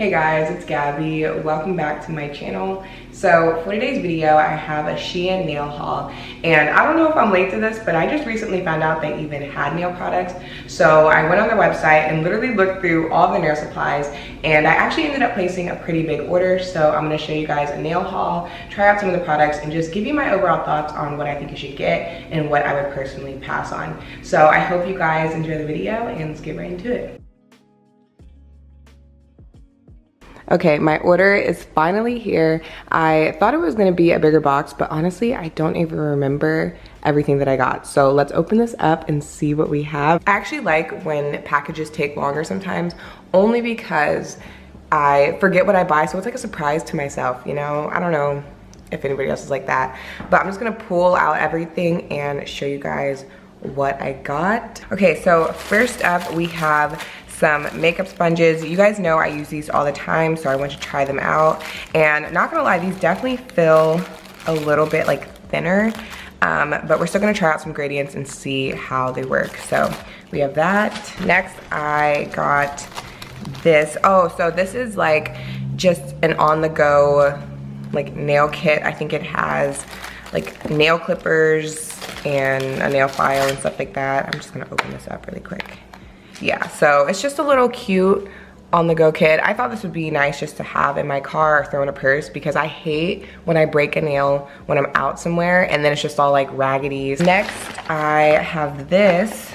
Hey guys, it's Gabby. Welcome back to my channel. So for today's video, I have a Shein nail haul. And I don't know if I'm late to this, but I just recently found out they even had nail products. So I went on their website and literally looked through all the nail supplies, and I actually ended up placing a pretty big order. So I'm gonna show you guys a nail haul, try out some of the products, and just give you my overall thoughts on what I think you should get and what I would personally pass on. So I hope you guys enjoy the video, and let's get right into it. Okay, my order is finally here. I thought it was gonna be a bigger box, but honestly, I don't even remember everything that I got. So let's open this up and see what we have. I actually like when packages take longer sometimes, only because I forget what I buy, so it's like a surprise to myself, you know? I don't know if anybody else is like that, but I'm just gonna pull out everything and show you guys what I got. Okay, so first up we have some makeup sponges. You guys know I use these all the time, so I want to try them out. And not gonna lie, these definitely feel a little bit like thinner, but we're still gonna try out some gradients and see how they work. So we have that. Next, I got this. Oh, so this is like just an on-the-go like nail kit. I think it has like nail clippers and a nail file and stuff like that. I'm just gonna open this up really quick. Yeah, so it's just a little cute on-the-go kit. I thought this would be nice just to have in my car or throw in a purse, because I hate when I break a nail when I'm out somewhere and then it's just all like raggedy. Next, I have this,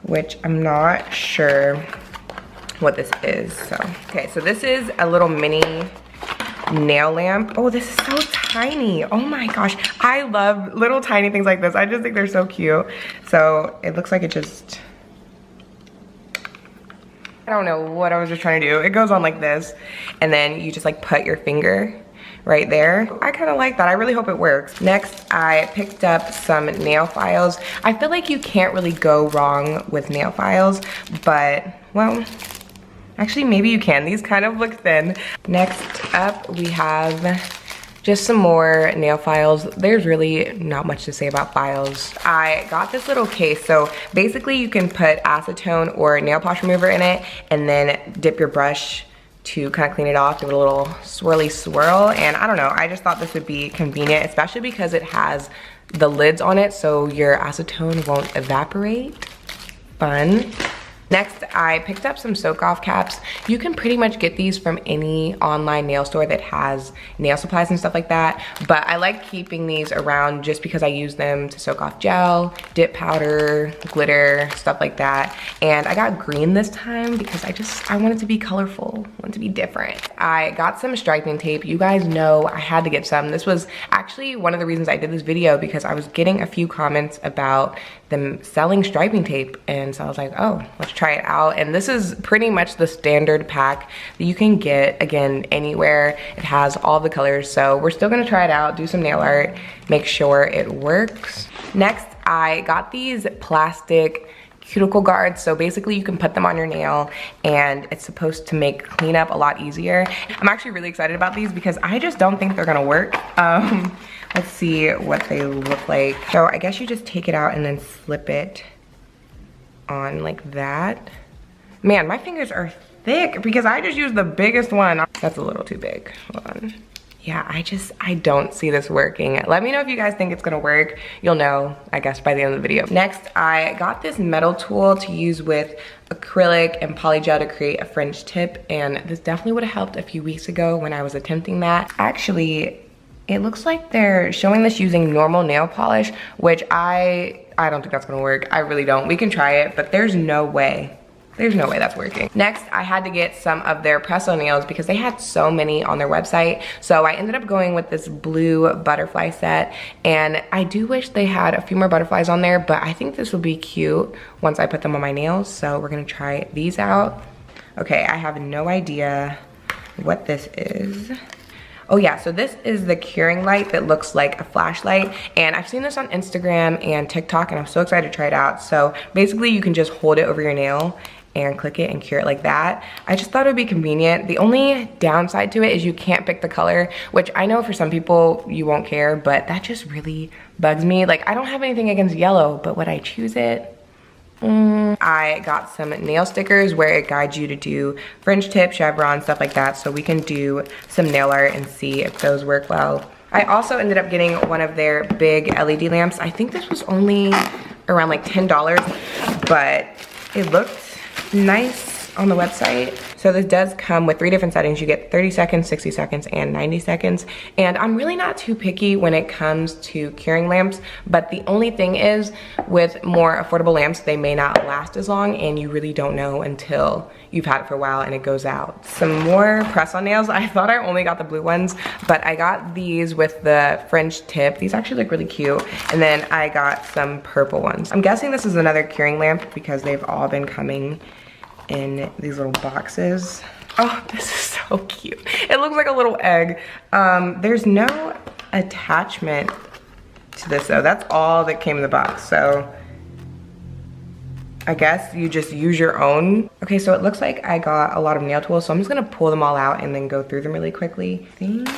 which I'm not sure what this is. So, okay, so this is a little mini nail lamp. Oh, this is so tiny. Oh my gosh, I love little tiny things like this. I just think they're so cute. So it looks like it just, I don't know what I was just trying to do. It goes on like this, and then you just like put your finger right there. I kind of like that. I really hope it works. Next, I picked up some nail files. I feel like you can't really go wrong with nail files, but well, actually maybe you can. These kind of look thin. Next up, we have just some more nail files. There's really not much to say about files. I got this little case. So basically you can put acetone or nail polish remover in it and then dip your brush to kind of clean it off, give it a little swirly swirl. And I don't know, I just thought this would be convenient, especially because it has the lids on it so your acetone won't evaporate. Fun. Next, I picked up some soak-off caps. You can pretty much get these from any online nail store that has nail supplies and stuff like that, but I like keeping these around just because I use them to soak off gel, dip powder, glitter, stuff like that. And I got green this time because I want it to be colorful, I want it to be different. I got some striping tape. You guys know I had to get some. This was actually one of the reasons I did this video, because I was getting a few comments about them selling striping tape, and so I was like, oh, let's try it out. And this is pretty much the standard pack that you can get, again, anywhere. It has all the colors, so we're still gonna try it out, do some nail art, make sure it works. Next, I got these plastic cuticle guards. So basically you can put them on your nail and it's supposed to make cleanup a lot easier. I'm actually really excited about these because I just don't think they're gonna work. Let's see what they look like. So I guess you just take it out and then slip it on like that. Man, my fingers are thick because I just used the biggest one. That's a little too big. Hold on. Yeah, I don't see this working. Let me know if you guys think it's gonna work. You'll know, I guess, by the end of the video. Next, I got this metal tool to use with acrylic and polygel to create a French tip, and this definitely would have helped a few weeks ago when I was attempting that. Actually, it looks like they're showing this using normal nail polish, which I don't think that's gonna work. I really don't. We can try it, but there's no way that's working. Next, I had to get some of their press-on nails because they had so many on their website. So I ended up going with this blue butterfly set, and I do wish they had a few more butterflies on there, but I think this will be cute once I put them on my nails. So we're gonna try these out. Okay, I have no idea what this is. Oh yeah, so this is the curing light that looks like a flashlight, and I've seen this on Instagram and TikTok, and I'm so excited to try it out. So basically you can just hold it over your nail and click it and cure it like that. I just thought it would be convenient. The only downside to it is you can't pick the color, which I know for some people you won't care, but that just really bugs me. Like, I don't have anything against yellow, but would I choose it? I got some nail stickers where it guides you to do fringe tip, chevron, stuff like that, so we can do some nail art and see if those work well. I also ended up getting one of their big LED lamps. I think this was only around like $10, but it looked nice on the website. So this does come with 3 different settings. You get 30 seconds, 60 seconds, and 90 seconds. And I'm really not too picky when it comes to curing lamps, but the only thing is with more affordable lamps, they may not last as long and you really don't know until you've had it for a while and it goes out. Some more press-on nails. I thought I only got the blue ones, but I got these with the French tip. These actually look really cute. And then I got some purple ones. I'm guessing this is another curing lamp because they've all been coming in these little boxes. Oh, this is so cute. It looks like a little egg. There's no attachment to this though. That's all that came in the box. So I guess you just use your own. Okay, so it looks like I got a lot of nail tools, so I'm just gonna pull them all out and then go through them really quickly. I think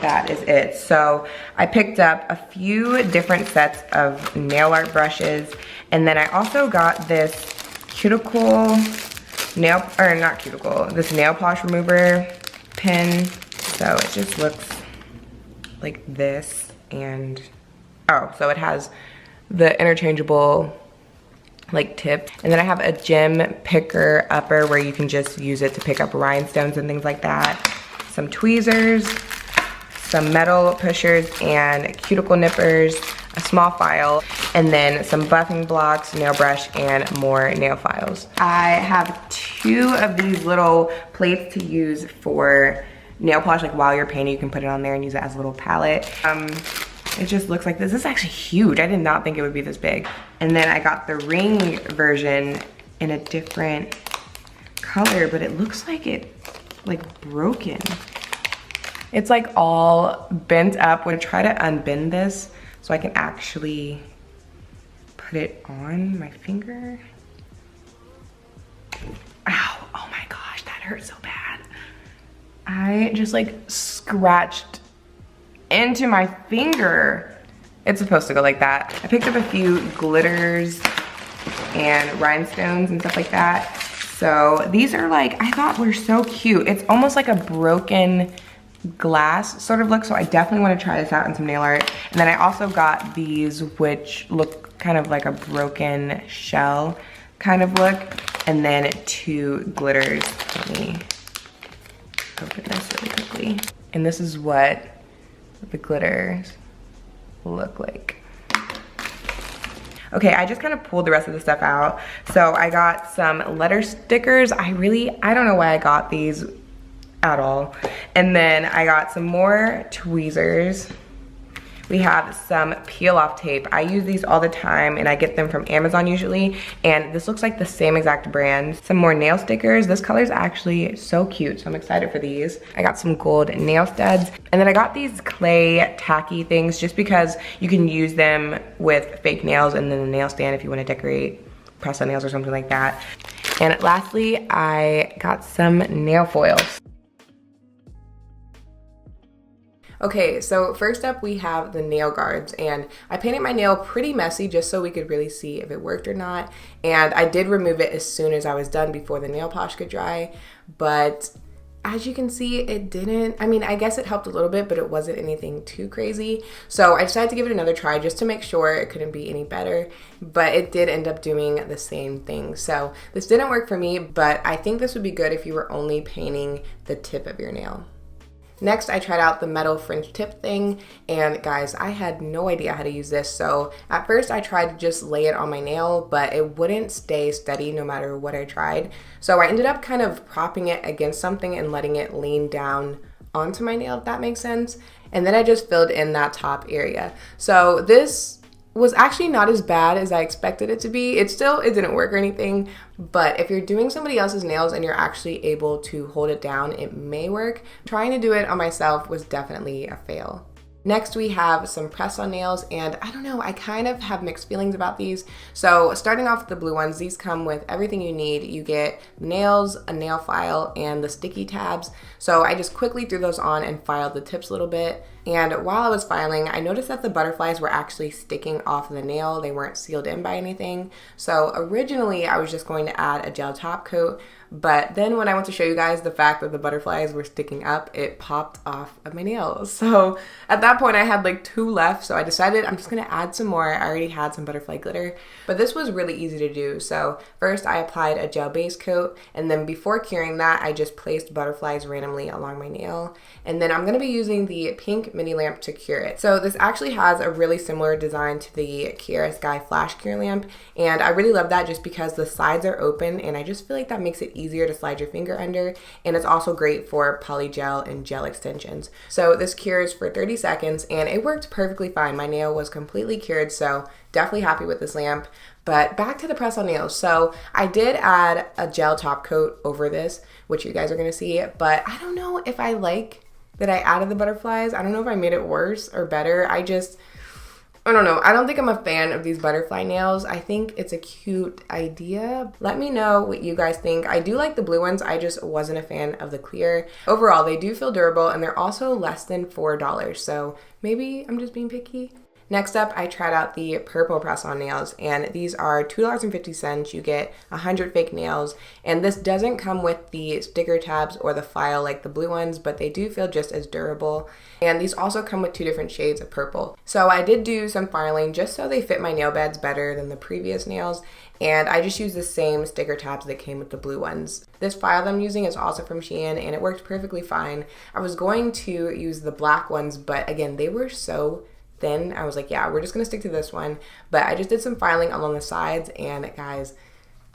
that is it. So I picked up a few different sets of nail art brushes, and then I also got this cuticle nail, or not cuticle, this nail polish remover pen. So it just looks like this, and oh, so it has the interchangeable like tip. And then I have a gem picker upper where you can just use it to pick up rhinestones and things like that. Some tweezers, some metal pushers and cuticle nippers, a small file, and then some buffing blocks, nail brush, and more nail files. I have 2 of these little plates to use for nail polish, like while you're painting, you can put it on there and use it as a little palette. It just looks like this. This is actually huge. I did not think it would be this big. And then I got the ring version in a different color, but it looks like it like broken. It's like all bent up. I'm gonna try to unbend this so I can actually put it on my finger. Ow, oh my gosh, that hurt so bad. I just like scratched into my finger. It's supposed to go like that. I picked up a few glitters and rhinestones and stuff like that. So these are like, I thought were so cute. It's almost like a broken glass sort of look, so I definitely want to try this out in some nail art. And then I also got these, which look kind of like a broken shell kind of look, and then 2 glitters. Let me open this really quickly. And this is what the glitters look like. Okay, I just kind of pulled the rest of the stuff out. So I got some letter stickers. I don't know why I got these at all. And then I got some more tweezers. We have some peel off tape. I use these all the time and I get them from Amazon usually. And this looks like the same exact brand. Some more nail stickers. This color is actually so cute, so I'm excited for these. I got some gold nail studs. And then I got these clay tacky things just because you can use them with fake nails and then a nail stand if you want to decorate press on nails or something like that. And lastly, I got some nail foils. Okay, so first up we have the nail guards, and I painted my nail pretty messy just so we could really see if it worked or not. And I did remove it as soon as I was done before the nail polish could dry, but as you can see, it didn't. I mean, I guess it helped a little bit, but it wasn't anything too crazy. So I decided to give it another try just to make sure it couldn't be any better, but it did end up doing the same thing. So this didn't work for me, but I think this would be good if you were only painting the tip of your nail. Next, I tried out the metal fringe tip thing, and guys, I had no idea how to use this. So at first I tried to just lay it on my nail, but it wouldn't stay steady no matter what I tried. So I ended up kind of propping it against something and letting it lean down onto my nail, if that makes sense. And then I just filled in that top area. So this was actually not as bad as I expected it to be. It didn't work or anything, but if you're doing somebody else's nails and you're actually able to hold it down, it may work. Trying to do it on myself was definitely a fail. Next, we have some press-on nails, and I don't know, I kind of have mixed feelings about these. So starting off with the blue ones, these come with everything you need. You get nails, a nail file, and the sticky tabs. So I just quickly threw those on and filed the tips a little bit. And while I was filing, I noticed that the butterflies were actually sticking off the nail. They weren't sealed in by anything. So originally, I was just going to add a gel top coat, but then when I went to show you guys the fact that the butterflies were sticking up, it popped off of my nails. So at that point I had like 2 left, so I decided I'm just gonna add some more. I already had some butterfly glitter, but this was really easy to do. So first I applied a gel base coat, and then before curing that, I just placed butterflies randomly along my nail. And then I'm gonna be using the pink mini lamp to cure it. So this actually has a really similar design to the Kiara Sky Flash Cure lamp, and I really love that just because the sides are open, and I just feel like that makes it easier to slide your finger under, and it's also great for polygel and gel extensions. So this cures for 30 seconds and it worked perfectly fine. My nail was completely cured, so definitely happy with this lamp. But back to the press-on nails. So I did add a gel top coat over this, which you guys are gonna see, but I don't know if I like that I added the butterflies. I don't know if I made it worse or better. I don't know. I don't think I'm a fan of these butterfly nails. I think it's a cute idea. Let me know what you guys think. I do like the blue ones. I just wasn't a fan of the clear. Overall, they do feel durable, and they're also less than $4. So maybe I'm just being picky. Next up, I tried out the purple press-on nails, and these are $2.50. You get 100 fake nails, and this doesn't come with the sticker tabs or the file like the blue ones, but they do feel just as durable. And these also come with 2 different shades of purple. So I did do some filing just so they fit my nail beds better than the previous nails, and I just used the same sticker tabs that came with the blue ones. This file that I'm using is also from Shein, and it worked perfectly fine. I was going to use the black ones, but again, they were so thin. I was like, yeah, we're just gonna stick to this one. But I just did some filing along the sides, and guys,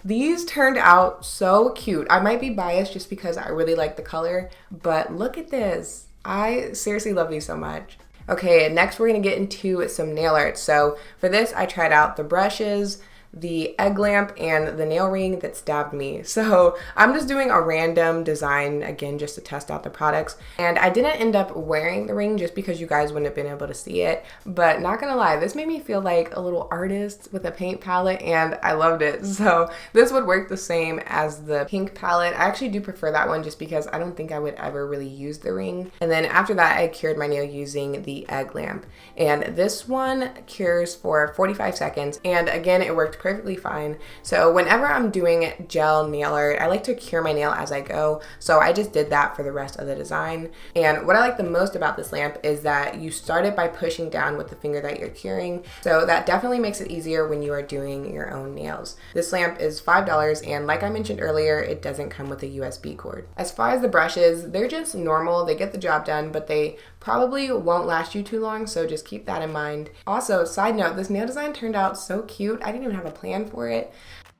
these turned out so cute. I might be biased just because I really like the color, but look at this. I seriously love these so much. Okay, next we're gonna get into some nail art. So for this, I tried out the brushes, the egg lamp, and the nail ring that stabbed me. So I'm just doing a random design, again, just to test out the products. And I didn't end up wearing the ring just because you guys wouldn't have been able to see it. But not gonna lie, this made me feel like a little artist with a paint palette, and I loved it. So this would work the same as the pink palette. I actually do prefer that one just because I don't think I would ever really use the ring. And then after that, I cured my nail using the egg lamp. And this one cures for 45 seconds. And again, it worked perfectly fine. So whenever I'm doing gel nail art, I like to cure my nail as I go. So I just did that for the rest of the design. And what I like the most about this lamp is that you start it by pushing down with the finger that you're curing. So that definitely makes it easier when you are doing your own nails. This lamp is $5, and like I mentioned earlier, it doesn't come with a USB cord. As far as the brushes, they're just normal. They get the job done, but they probably won't last you too long, so just keep that in mind. Also, side note, this nail design turned out so cute. I didn't even have a plan for it.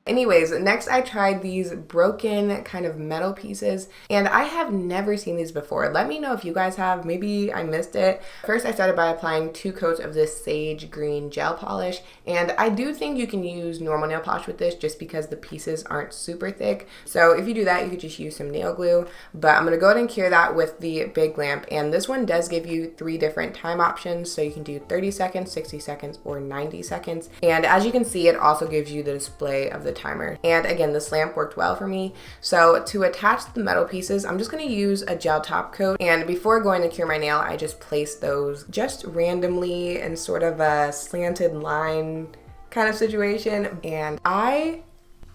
Anyways, next I tried these broken kind of metal pieces, and I have never seen these before. Let me know if you guys have. Maybe I missed it. First, I started by applying 2 coats of this sage green gel polish, and I do think you can use normal nail polish with this just because the pieces aren't super thick. So if you do that, you could just use some nail glue, but I'm gonna go ahead and cure that with the big lamp, and this one does give you 3 different time options, so you can do 30 seconds, 60 seconds, or 90 seconds. And as you can see, it also gives you the display of the timer. And again, this lamp worked well for me. So to attach the metal pieces, I'm just going to use a gel top coat, and before going to cure my nail, I just placed those just randomly in sort of a slanted line kind of situation. And I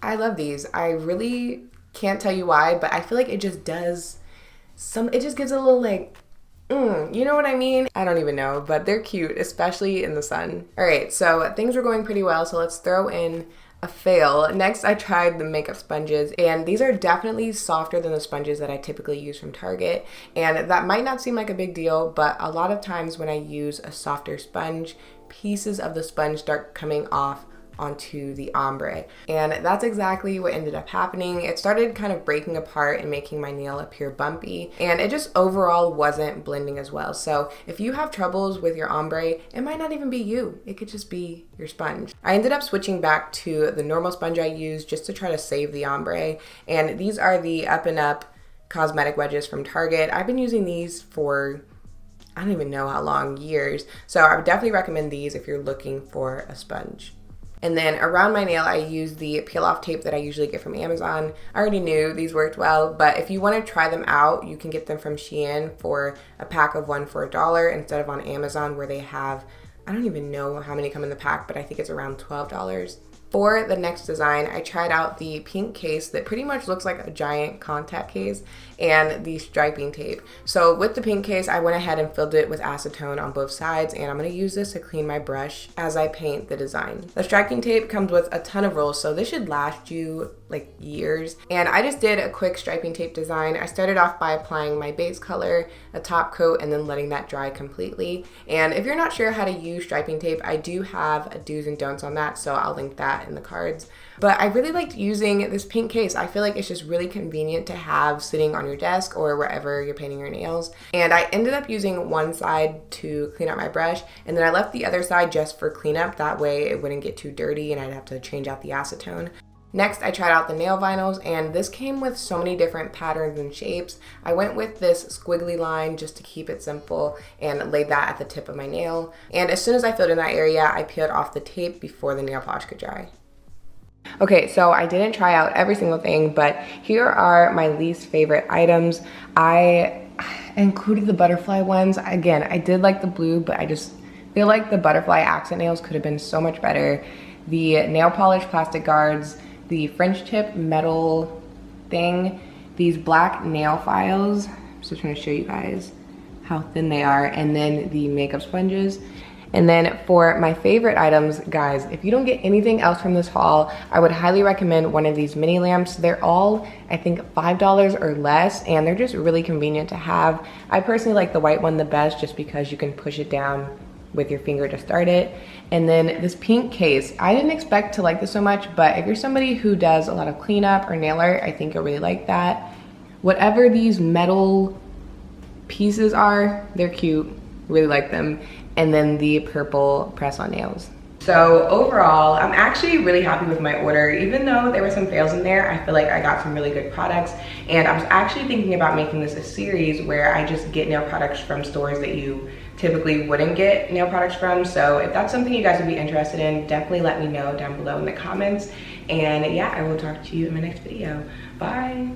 love these. I really can't tell you why, but I feel like it just does it just gives a little like you know what I mean? I don't even know, but they're cute, especially in the sun. All right, so things were going pretty well, so let's throw in a fail. Next, I tried the makeup sponges, and these are definitely softer than the sponges that I typically use from Target. And that might not seem like a big deal, but a lot of times when I use a softer sponge, pieces of the sponge start coming off onto the ombre, and that's exactly what ended up happening. It started kind of breaking apart and making my nail appear bumpy, and it just overall wasn't blending as well. So if you have troubles with your ombre, it might not even be you, it could just be your sponge. I ended up switching back to the normal sponge I used just to try to save the ombre, and these are the Up and Up cosmetic wedges from Target. I've been using these for I don't even know how long, years. So I would definitely recommend these if you're looking for a sponge. And then around my nail, I use the peel off tape that I usually get from Amazon. I already knew these worked well, but if you want to try them out, you can get them from Shein for a pack of one for $1 instead of on Amazon where they have, I don't even know how many come in the pack, but I think it's around $12. For the next design, I tried out the pink case that pretty much looks like a giant contact case and the striping tape. So with the pink case, I went ahead and filled it with acetone on both sides, and I'm going to use this to clean my brush as I paint the design. The striping tape comes with a ton of rolls, so this should last you like years. And I just did a quick striping tape design. I started off by applying my base color, a top coat, and then letting that dry completely. And if you're not sure how to use striping tape, I do have a do's and don'ts on that, so I'll link that in the cards. But I really liked using this pink case. I feel like it's just really convenient to have sitting on your desk or wherever you're painting your nails. And I ended up using one side to clean out my brush, and then I left the other side just for cleanup. That way it wouldn't get too dirty and I'd have to change out the acetone. Next, I tried out the nail vinyls, and this came with so many different patterns and shapes. I went with this squiggly line just to keep it simple and laid that at the tip of my nail. And as soon as I filled in that area, I peeled off the tape before the nail polish could dry. Okay, so I didn't try out every single thing, but here are my least favorite items. I included the butterfly ones. Again, I did like the blue, but I just feel like the butterfly accent nails could have been so much better. The nail polish plastic guards, the French tip metal thing, these black nail files. I'm just trying to show you guys how thin they are, and then the makeup sponges. And then for my favorite items, guys, if you don't get anything else from this haul, I would highly recommend one of these mini lamps. They're all, I think, $5 or less, and they're just really convenient to have. I personally like the white one the best just because you can push it down with your finger to start it. And then this pink case, I didn't expect to like this so much, but if you're somebody who does a lot of cleanup or nail art, I think you'll really like that. Whatever these metal pieces are, they're cute, really like them. And then the purple press-on nails. So overall, I'm actually really happy with my order. Even though there were some fails in there, I feel like I got some really good products. And I was actually thinking about making this a series where I just get nail products from stores that you typically wouldn't get nail products from. So if that's something you guys would be interested in, definitely let me know down below in the comments. And yeah, I will talk to you in my next video. Bye.